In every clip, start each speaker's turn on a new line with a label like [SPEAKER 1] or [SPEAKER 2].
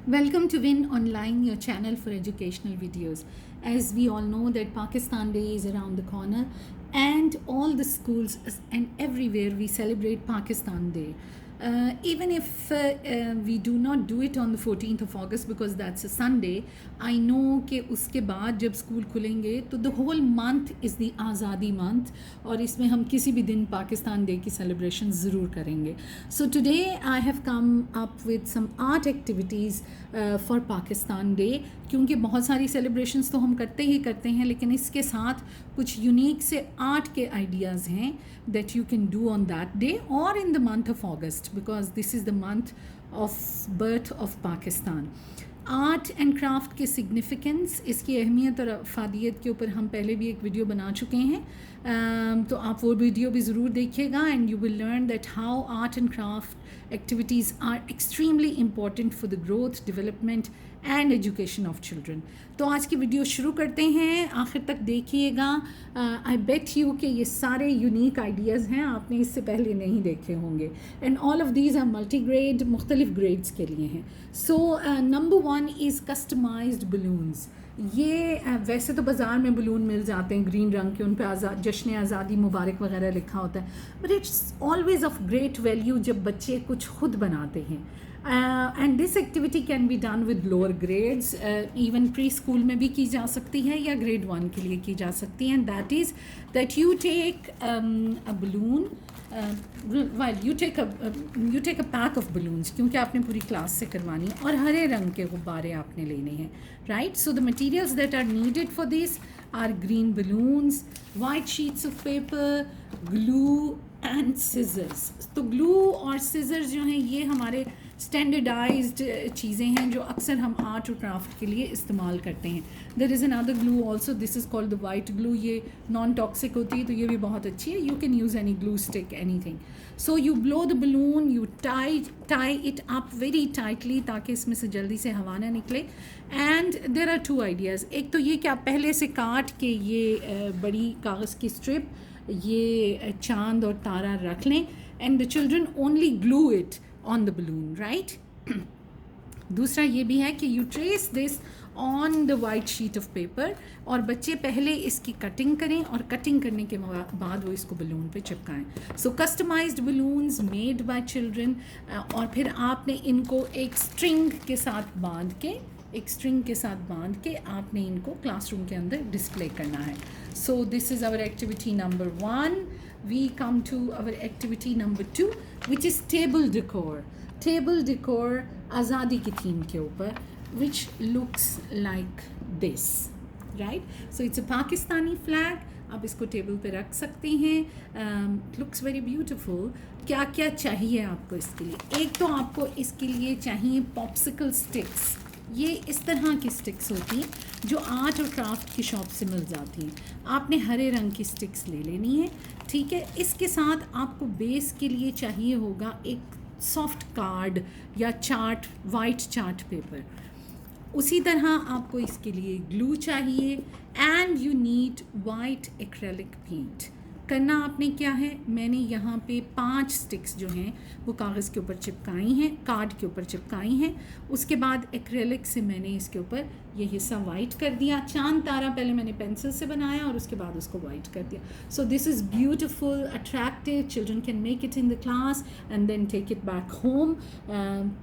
[SPEAKER 1] Welcome to Win Online, your channel for educational videos. As we all know that Pakistan Day is around the corner and all the schools and everywhere we celebrate Pakistan Day. Even if we do not do it on the 14th of August because that's a Sunday, I know कि उसके बाद जब school खुलेंगे तो the whole month is the आज़ादी month और इसमें हम किसी भी दिन पाकिस्तान डे की celebration ज़रूर करेंगे. So today I have come up with some art activities for Pakistan Day, क्योंकि बहुत सारी celebrations तो हम करते ही करते हैं, लेकिन इसके साथ कुछ यूनिक से आर्ट के आइडियाज़ हैं that you can do on that day or in the month of August because this is the month of birth of Pakistan. Art and craft के सिग्निफिकेंस, इसकी अहमियत और अफादियत के ऊपर हम पहले भी एक वीडियो बना चुके हैं, तो आप वो वीडियो भी ज़रूर देखिएगा and you will learn that how art and craft activities are extremely important for the growth, development and education of children. तो आज की वीडियो शुरू करते हैं, आखिर तक देखिएगा. आई बेट यू कि ये सारे यूनिक आइडियाज़ हैं, आपने इससे पहले नहीं देखे होंगे and all of these are multi grade, मुख्तलिफ ग्रेड्स के लिए हैं. So number 1 is customised balloons. ये वैसे तो बाज़ार में बलून मिल जाते हैं ग्रीन रंग के, उन पर जश्न आज़ादी मुबारक वगैरह लिखा होता है, but it's always of great value जब बच्चे कुछ खुद बनाते हैं. And this activity can be done with lower grades, even pre school में भी की जा सकती है या ग्रेड 1 के लिए की जा सकती है. And that is that you take a balloon, you take a pack of balloons, क्योंकि आपने पूरी क्लास से करवानी है, और हरे रंग के गुब्बारे आपने लेने हैं, right. So the materials that are needed for this are green balloons, white sheets of paper, glue and scissors. तो ग्लू और सिजर्स जो हैं ये हमारे स्टैंडर्डाइज्ड चीज़ें हैं जो अक्सर हम आर्ट और क्राफ्ट के लिए इस्तेमाल करते हैं. There is another glue also, this is called the white glue. ये नॉन टॉक्सिक होती है तो ये भी बहुत अच्छी है. You can use any glue stick, anything. So you blow the balloon, you tie it up very tightly ताकि इसमें से जल्दी से हवा ना निकले. And there are 2 ideas. एक तो ये कि आप पहले से काट के ये बड़ी कागज़ की स्ट्रिप, ये चांद और तारा रख लें and the children only glue it on the balloon, right. दूसरा ये भी है कि you trace this on the white sheet of paper, और बच्चे पहले इसकी कटिंग करें और कटिंग करने के बाद वो इसको बलून पे चिपकाएं. So customised balloons made by children, और फिर आपने इनको एक स्ट्रिंग के साथ बांध के आपने इनको क्लासरूम के अंदर डिस्प्ले करना है. So this is our activity number 1. We come to our activity number 2, which is table decor. Table decor आज़ादी की थीम के ऊपर, which looks like this, right? So it's a Pakistani flag. आप इसको टेबल पे रख सकते हैं. Looks very beautiful. क्या क्या चाहिए आपको इसके लिए? एक तो आपको इसके लिए चाहिए पॉप्सिकल स्टिक्स. ये इस तरह की स्टिक्स होती हैं जो आर्ट और क्राफ्ट की शॉप से मिल जाती हैं. आपने हरे रंग की स्टिक्स ले लेनी है, ठीक है. इसके साथ आपको बेस के लिए चाहिए होगा एक सॉफ्ट कार्ड या चार्ट, वाइट चार्ट पेपर. उसी तरह आपको इसके लिए ग्लू चाहिए and you need white acrylic paint. करना आपने क्या है, मैंने यहाँ पे 5 स्टिक्स जो हैं वो कागज़ के ऊपर चिपकाई हैं, कार्ड के ऊपर चिपकाई हैं. उसके बाद एक्रेलिक से मैंने इसके ऊपर ये हिस्सा वाइट कर दिया. चांद तारा पहले मैंने पेंसिल से बनाया और उसके बाद उसको वाइट कर दिया. So this is beautiful, attractive. Children can make it in the class and then take it back home.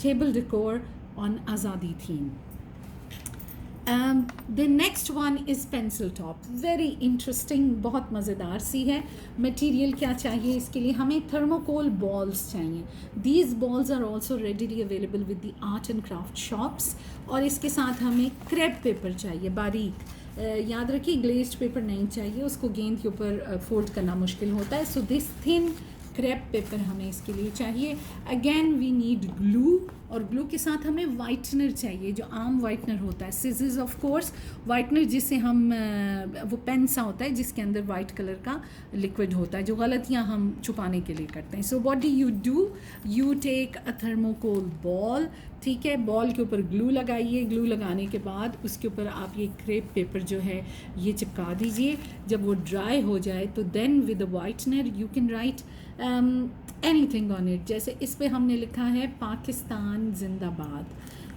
[SPEAKER 1] Table decor on azadi theme. The next one is pencil top. Very interesting, बहुत मज़ेदार सी है. Material क्या चाहिए इसके लिए? हमें thermocol balls चाहिए. These balls are also readily available with the art and craft shops. और इसके साथ हमें क्रेप पेपर चाहिए, बारीक. याद रखिए ग्लेज्ड पेपर नहीं चाहिए, उसको गेंद के ऊपर फोल्ड करना मुश्किल होता है. So this thin crepe paper हमें इसके लिए चाहिए. अगेन वी नीड ग्लू, और ग्लू के साथ हमें वाइटनर चाहिए, जो आम वाइटनर होता है. सिजर्स ऑफ कोर्स, वाइटनर जिसे हम वो पेन सा होता है जिसके अंदर वाइट कलर का लिक्विड होता है, जो गलतियाँ हम छुपाने के लिए करते हैं. So what do you do, you take a thermocol ball, ठीक है. बॉल के ऊपर ग्लू लगाइए. ग्लू लगाने के बाद उसके ऊपर आप ये क्रेप पेपर जो है ये चिपका दीजिए. जब वो ड्राई हो जाए तो then with the whitener you can write anything on it. जैसे इस पे हमने लिखा है पाकिस्तान जिंदाबाद,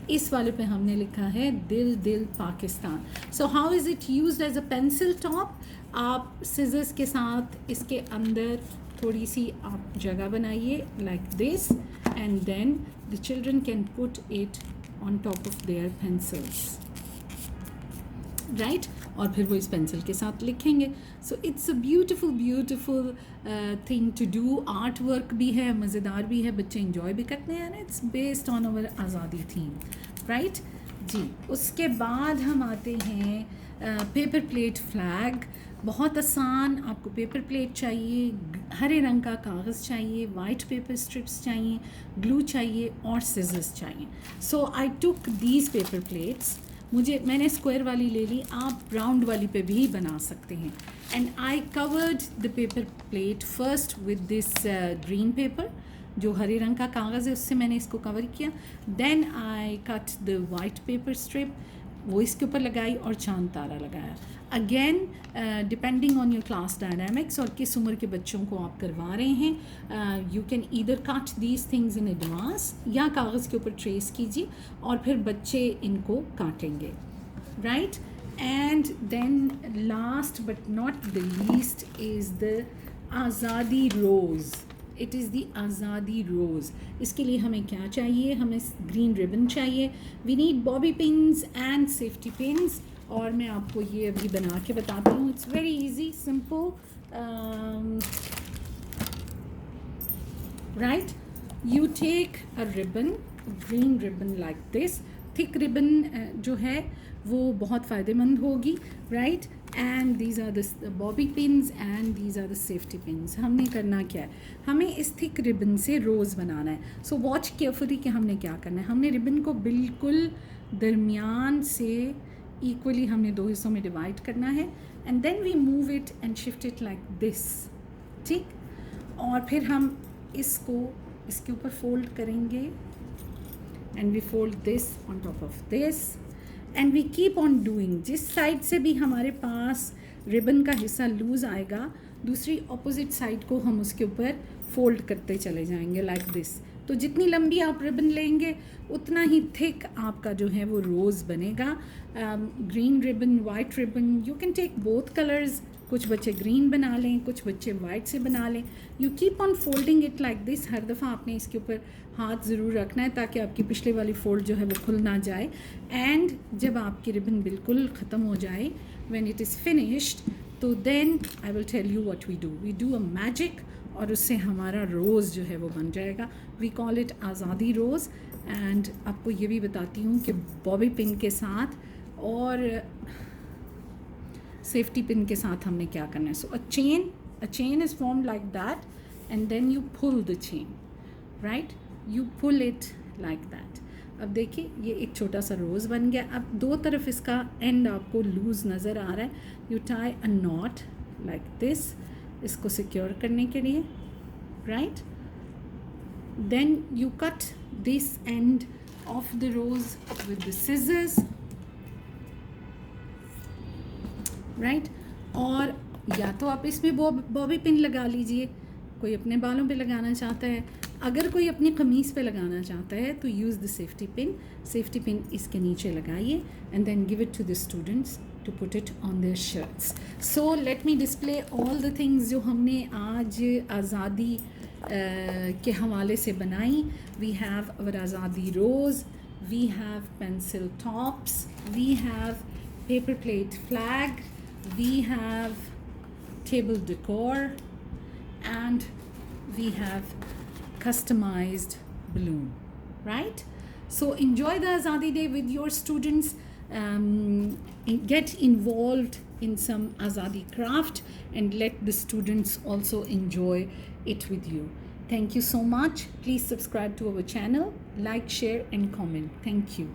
[SPEAKER 1] इस वाले पे हमने लिखा है Dil Dil Pakistan. So how is it used as a pencil top. आप सिजर्स के साथ इसके अंदर थोड़ी सी आप जगह बनाइए like this, and then the children can put it on top of their pencils, right. और फिर वो इस पेंसिल के साथ लिखेंगे. So it's a beautiful beautiful thing to do. Art work भी है, मज़ेदार भी है, बच्चे इंजॉय भी करते हैं. इट्स बेस्ड ऑन अवर आज़ादी थीम, राइट जी. उसके बाद हम आते हैं पेपर प्लेट फ्लैग. बहुत आसान. आपको पेपर प्लेट चाहिए, हरे रंग का कागज़ चाहिए, वाइट पेपर स्ट्रिप्स चाहिए, ग्लू चाहिए और सिजर्स चाहिए. सो आई टुक दीज पेपर प्लेट्स. मैंने स्क्वायर वाली ले ली, आप राउंड वाली पे भी बना सकते हैं. And I covered the paper plate first with this green pepper, जो हरे रंग का कागज़ है उससे मैंने इसको कवर किया. Then I cut the white paper strip, वो इसके ऊपर लगाई और चांद तारा लगाया. Again depending on your class dynamics और किस उम्र के बच्चों को आप करवा रहे हैं, you can either cut these things in advance या कागज़ के ऊपर ट्रेस कीजिए और फिर बच्चे इनको काटेंगे, right. And then last but not the least is the azadi rose. It is the आज़ादी रोज़. इसके लिए हमें क्या चाहिए, हमें ग्रीन रिबन चाहिए. We need bobby pins and safety pins. और मैं आपको ये अभी बना के बताती हूँ. It's very easy, simple, right. You take a ribbon, green ribbon like this. Thick ribbon जो है वो बहुत फ़ायदेमंद होगी, right. And these are the bobby pins and these are the safety pins. हमने करना क्या है, हमें इस थिक रिबन से रोज़ बनाना है. सो वॉच केयरफुली कि हमने क्या करना है. हमने रिबन को बिल्कुल दरमियान से इक्वली हमने दो हिस्सों में डिवाइड करना है. And then we move it and shift it like this, ठीक. और फिर हम इसको इसके ऊपर फोल्ड करेंगे and we fold this on top of this and we keep on doing. जिस साइड से भी हमारे पास रिबन का हिस्सा लूज़ आएगा, दूसरी ऑपोजिट साइड को हम उसके ऊपर फोल्ड करते चले जाएंगे लाइक दिस. तो जितनी लंबी आप रिबन लेंगे उतना ही थिक आपका जो है वो रोज़ बनेगा. Green ribbon, white ribbon, you can take both colours. कुछ बच्चे ग्रीन बना लें, कुछ बच्चे वाइट से बना लें. You keep on folding it like this. हर दफ़ा आपने इसके ऊपर हाथ ज़रूर रखना है ताकि आपकी पिछले वाली फोल्ड जो है वो खुल ना जाए. एंड जब आपकी रिबन बिल्कुल ख़त्म हो जाए, व्हेन इट इज़ फिनिश्ड, तो then I will tell you what we do a magic, और उससे हमारा रोज़ जो है वो बन जाएगा. वी कॉल इट आज़ादी रोज़. एंड आपको ये भी बताती हूँ कि बॉबी पिन के साथ और सेफ्टी पिन के साथ हमने क्या करना है. So a chain is formed like that and then you pull the chain, right. You pull it like that. अब देखिए ये एक छोटा सा रोज़ बन गया. अब दो तरफ इसका एंड आपको लूज़ नज़र आ रहा है. You tie a knot like this, इसको सिक्योर करने के लिए, right. Then you cut this end of the rose with the scissors, right. और या तो आप इसमें बॉबी पिन लगा लीजिए, कोई अपने बालों पे लगाना चाहता है. अगर कोई अपनी कमीज़ पे लगाना चाहता है तो use the safety pin. Safety pin इसके नीचे लगाइए and then give it to the students to put it on their shirts. So let me display all the things जो हमने आज आज़ादी के हवाले से बनाई. We have our आज़ादी rose, we have pencil tops, we have paper plate flag, we have table decor, and we have customized balloon, right? So enjoy the Azadi Day with your students. Get involved in some Azadi craft and let the students also enjoy it with you. Thank you so much. Please subscribe to our channel, like, share and comment. Thank you.